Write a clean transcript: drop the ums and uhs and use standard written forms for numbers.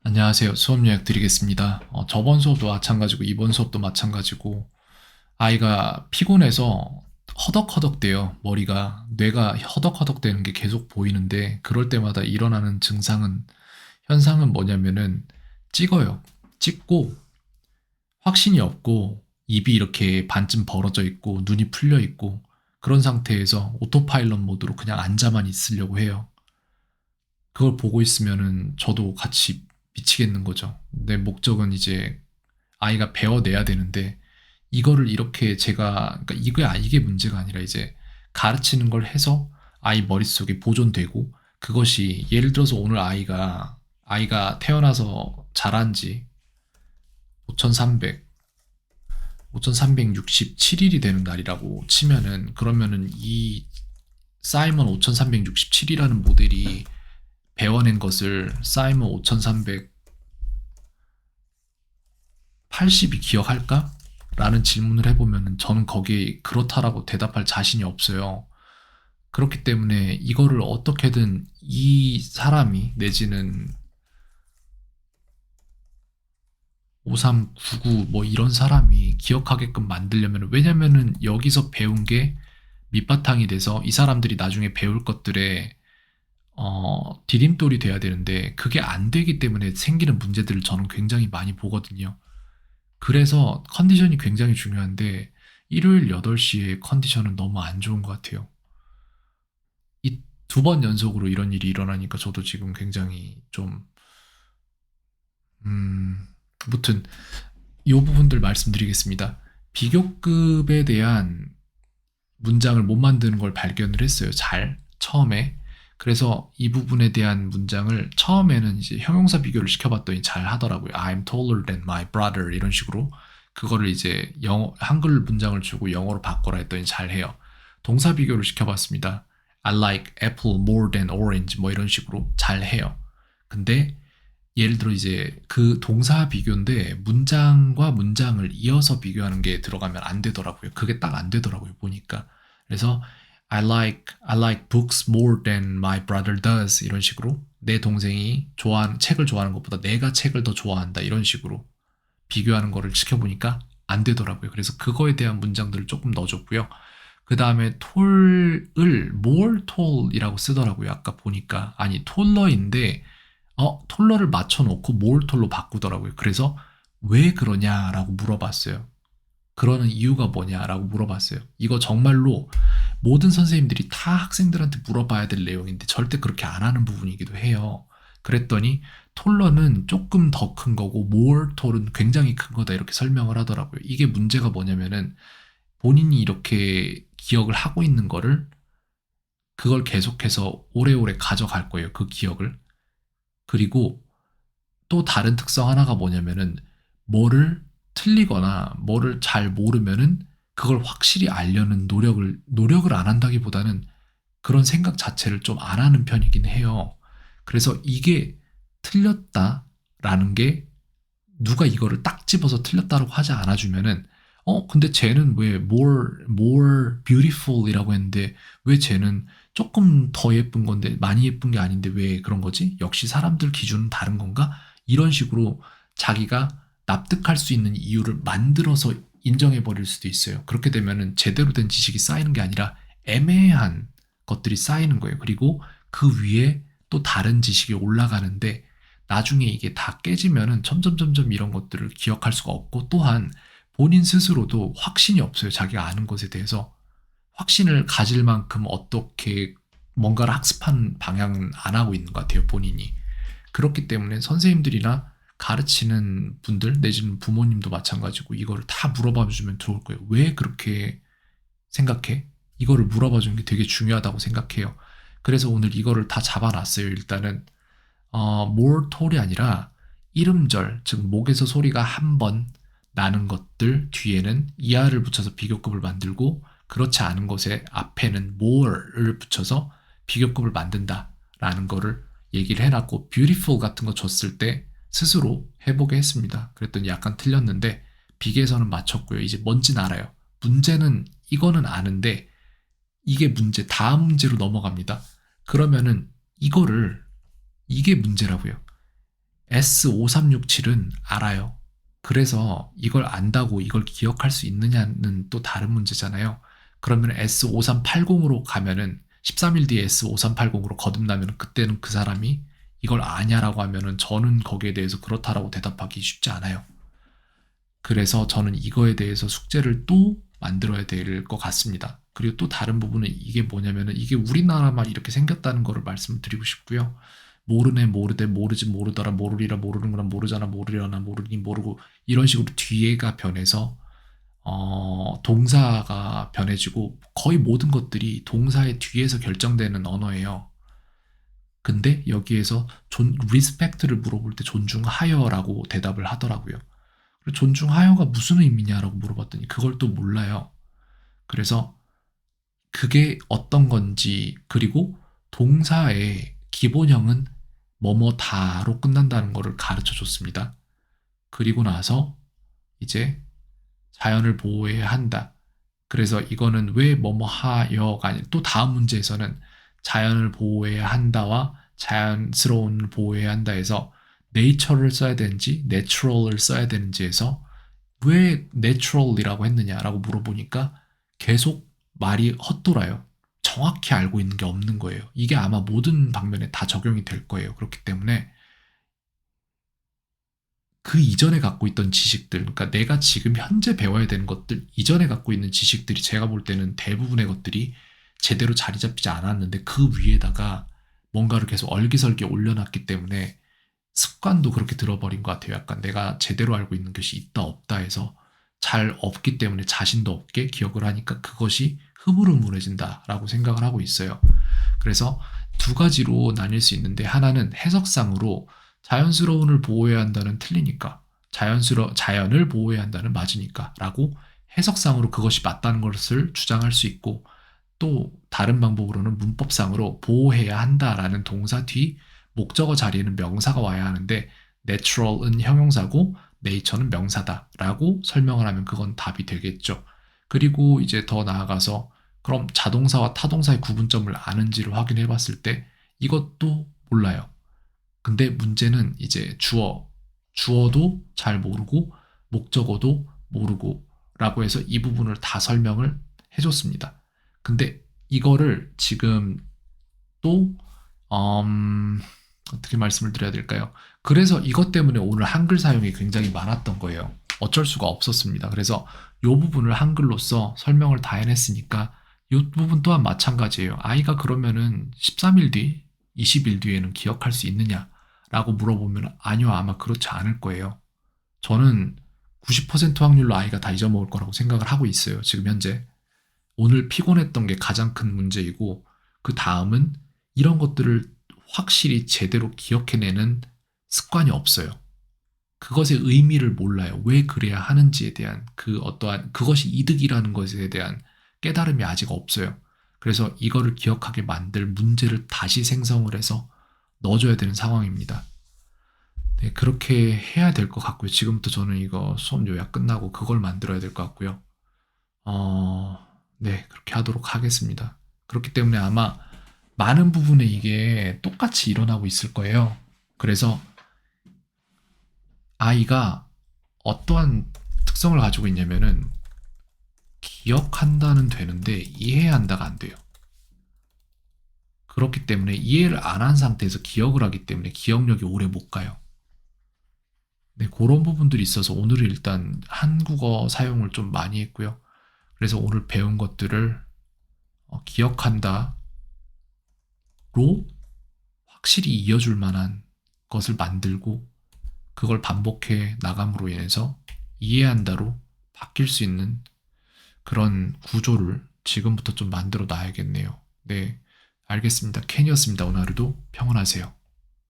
안녕하세요. 수업 요약 드리겠습니다. 저번 수업도 마찬가지고 이번 수업도 마찬가지고 아이가 피곤해서 허덕허덕대요. 머리가 뇌가 허덕허덕대는 게 계속 보이는데 그럴 때마다 일어나는 현상은 뭐냐면은 찍어요. 찍고 확신이 없고 입이 이렇게 반쯤 벌어져 있고 눈이 풀려 있고 그런 상태에서 오토파일럿 모드로 그냥 앉아만 있으려고 해요. 그걸 보고 있으면은 저도 같이 미치겠는 거죠. 내 목적은 이제 아이가 배워내야 되는데 이거를 이렇게 제가 그러니까 이게 문제가 아니라 이제 가르치는 걸 해서 아이 머릿속에 보존되고 그것이 예를 들어서 오늘 아이가 태어나서 자란 지 5300, 5367일이 되는 날이라고 치면은 그러면은 이 사이먼 5367이라는 모델이 배워낸 것을 사이먼 5380이 기억할까? 라는 질문을 해보면 저는 거기에 그렇다라고 대답할 자신이 없어요. 그렇기 때문에 이거를 어떻게든 이 사람이 내지는 5399 뭐 이런 사람이 기억하게끔 만들려면 왜냐면은 여기서 배운 게 밑바탕이 돼서 이 사람들이 나중에 배울 것들에 디딤돌이 돼야 되는데 그게 안 되기 때문에 생기는 문제들을 저는 굉장히 많이 보거든요. 그래서 컨디션이 굉장히 중요한데 일요일 8시에 컨디션은 너무 안 좋은 것 같아요. 이 두 번 연속으로 이런 일이 일어나니까 저도 지금 굉장히 좀, 아무튼 이 부분들 말씀드리겠습니다. 비교급에 대한 문장을 못 만드는 걸 발견을 했어요. 처음에. 그래서 이 부분에 대한 문장을 처음에는 이제 형용사 비교를 시켜봤더니 잘 하더라고요. I'm taller than my brother 이런 식으로 그거를 이제 한글 문장을 주고 영어로 바꿔라 했더니 잘 해요. 동사 비교를 시켜봤습니다. I like apple more than orange 뭐 이런 식으로 잘 해요. 근데 예를 들어 이제 그 동사 비교인데 문장과 문장을 이어서 비교하는 게 들어가면 안 되더라고요. 그게 딱 안 되더라고요. 보니까. 그래서 I like books more than my brother does 이런 식으로 내 동생이 책을 좋아하는 것보다 내가 책을 더 좋아한다 이런 식으로 비교하는 거를 시켜보니까 안 되더라고요. 그래서 그거에 대한 문장들을 조금 넣어줬고요. 그 다음에 톨을 more tall이라고 쓰더라고요. 아까 보니까 아니 톨러인데 톨러를 맞춰놓고 more tall로 바꾸더라고요. 그래서 왜 그러냐라고 물어봤어요. 그러는 이유가 뭐냐라고 물어봤어요. 이거 정말로 모든 선생님들이 다 학생들한테 물어봐야 될 내용인데 절대 그렇게 안 하는 부분이기도 해요. 그랬더니 톨러는 조금 더 큰 거고 more tall은 굉장히 큰 거다 이렇게 설명을 하더라고요. 이게 문제가 뭐냐면은 본인이 이렇게 기억을 하고 있는 거를 그걸 계속해서 오래오래 가져갈 거예요. 그 기억을. 그리고 또 다른 특성 하나가 뭐냐면은 뭐를 틀리거나 뭐를 잘 모르면은 그걸 확실히 알려는 노력을 안 한다기보다는 그런 생각 자체를 좀 안 하는 편이긴 해요. 그래서 이게 틀렸다라는 게 누가 이거를 딱 집어서 틀렸다라고 하지 않아주면은 근데 쟤는 왜 more beautiful이라고 했는데 왜 쟤는 조금 더 예쁜 건데 많이 예쁜 게 아닌데 왜 그런 거지? 역시 사람들 기준은 다른 건가? 이런 식으로 자기가 납득할 수 있는 이유를 만들어서 인정해 버릴 수도 있어요. 그렇게 되면은 제대로 된 지식이 쌓이는 게 아니라 애매한 것들이 쌓이는 거예요. 그리고 그 위에 또 다른 지식이 올라가는데 나중에 이게 다 깨지면은 점점 이런 것들을 기억할 수가 없고 또한 본인 스스로도 확신이 없어요. 자기가 아는 것에 대해서. 확신을 가질 만큼 어떻게 뭔가를 학습하는 방향은 안 하고 있는 것 같아요. 본인이. 그렇기 때문에 선생님들이나 가르치는 분들 내지는 부모님도 마찬가지고 이거를 다 물어봐 주면 좋을 거예요. 왜 그렇게 생각해? 이거를 물어봐 주는 게 되게 중요하다고 생각해요. 그래서 오늘 이거를 다 잡아놨어요. 일단은 more toll이 아니라 이름절, 즉 목에서 소리가 한 번 나는 것들 뒤에는 이하를 붙여서 비교급을 만들고 그렇지 않은 것에 앞에는 more를 붙여서 비교급을 만든다라는 거를 얘기를 해놨고 beautiful 같은 거 줬을 때 스스로 해보게 했습니다. 그랬더니 약간 틀렸는데 비계에서는 맞췄고요. 이제 뭔지는 알아요. 문제는 이거는 아는데 이게 문제 다음 문제로 넘어갑니다. 그러면은 이게 문제라고요. S5367은 알아요. 그래서 이걸 안다고 이걸 기억할 수 있느냐는 또 다른 문제잖아요. 그러면 S5380으로 가면은 13일 뒤에 S5380으로 거듭나면 그때는 그 사람이 이걸 아냐라고 하면은 저는 거기에 대해서 그렇다라고 대답하기 쉽지 않아요. 그래서 저는 이거에 대해서 숙제를 또 만들어야 될 것 같습니다. 그리고 또 다른 부분은 이게 뭐냐면은 이게 우리나라만 이렇게 생겼다는 거를 말씀을 드리고 싶고요. 모르네, 모르되, 모르지, 모르더라, 모르리라, 모르는구나, 모르잖아, 모르려나, 모르니, 모르고 이런 식으로 뒤에가 변해서 동사가 변해지고 거의 모든 것들이 동사의 뒤에서 결정되는 언어예요. 근데 여기에서 리스펙트를 물어볼 때 존중하여라고 대답을 하더라고요. 존중하여가 무슨 의미냐라고 물어봤더니 그걸 또 몰라요. 그래서 그게 어떤 건지 그리고 동사의 기본형은 뭐뭐다로 끝난다는 거를 가르쳐 줬습니다. 그리고 나서 이제 자연을 보호해야 한다. 그래서 이거는 왜 뭐뭐하여가 아니라 또 다음 문제에서는 자연을 보호해야 한다와 자연스러운 보호해야 한다 해서 nature를 써야 되는지 natural을 써야 되는지에서 왜 natural이라고 했느냐라고 물어보니까 계속 말이 헛돌아요. 정확히 알고 있는 게 없는 거예요. 이게 아마 모든 방면에 다 적용이 될 거예요. 그렇기 때문에 그 이전에 갖고 있던 지식들, 그러니까 내가 지금 현재 배워야 되는 것들, 이전에 갖고 있는 지식들이 제가 볼 때는 대부분의 것들이 제대로 자리 잡히지 않았는데 그 위에다가 뭔가를 계속 얼기설기 올려놨기 때문에 습관도 그렇게 들어버린 것 같아요. 약간 내가 제대로 알고 있는 것이 있다 없다 해서 잘 없기 때문에 자신도 없게 기억을 하니까 그것이 흐물흐물해진다라고 생각을 하고 있어요. 그래서 두 가지로 나뉠 수 있는데 하나는 해석상으로 자연스러운을 보호해야 한다는 틀리니까 자연을 보호해야 한다는 맞으니까 라고 해석상으로 그것이 맞다는 것을 주장할 수 있고 또 다른 방법으로는 문법상으로 보호해야 한다라는 동사 뒤 목적어 자리에는 명사가 와야 하는데 natural은 형용사고 nature는 명사다라고 설명을 하면 그건 답이 되겠죠. 그리고 이제 더 나아가서 그럼 자동사와 타동사의 구분점을 아는지를 확인해 봤을 때 이것도 몰라요. 근데 문제는 이제 주어도 잘 모르고 목적어도 모르고 라고 해서 이 부분을 다 설명을 해줬습니다. 근데 이거를 지금 또 어떻게 말씀을 드려야 될까요? 그래서 이것 때문에 오늘 한글 사용이 굉장히 많았던 거예요. 어쩔 수가 없었습니다. 그래서 이 부분을 한글로써 설명을 다 해냈으니까 이 부분 또한 마찬가지예요. 아이가 그러면은 13일 뒤, 20일 뒤에는 기억할 수 있느냐? 라고 물어보면 아니요, 아마 그렇지 않을 거예요. 저는 90% 확률로 아이가 다 잊어먹을 거라고 생각을 하고 있어요. 지금 현재. 오늘 피곤했던 게 가장 큰 문제이고 그 다음은 이런 것들을 확실히 제대로 기억해내는 습관이 없어요. 그것의 의미를 몰라요. 왜 그래야 하는지에 대한 그 어떠한 그것이 이득이라는 것에 대한 깨달음이 아직 없어요. 그래서 이거를 기억하게 만들 문제를 다시 생성을 해서 넣어줘야 되는 상황입니다. 네, 그렇게 해야 될 것 같고요. 지금부터 저는 이거 수업 요약 끝나고 그걸 만들어야 될 것 같고요. 네, 그렇게 하도록 하겠습니다. 그렇기 때문에 아마 많은 부분에 이게 똑같이 일어나고 있을 거예요. 그래서 아이가 어떠한 특성을 가지고 있냐면은 기억한다는 되는데 이해해야 한다가 안 돼요. 그렇기 때문에 이해를 안 한 상태에서 기억을 하기 때문에 기억력이 오래 못 가요. 네, 그런 부분들이 있어서 오늘은 일단 한국어 사용을 좀 많이 했고요. 그래서 오늘 배운 것들을 기억한다로 확실히 이어줄 만한 것을 만들고 그걸 반복해 나감으로 인해서 이해한다로 바뀔 수 있는 그런 구조를 지금부터 좀 만들어 놔야겠네요. 네, 알겠습니다. 켄이었습니다. 오늘 하루도 평안하세요.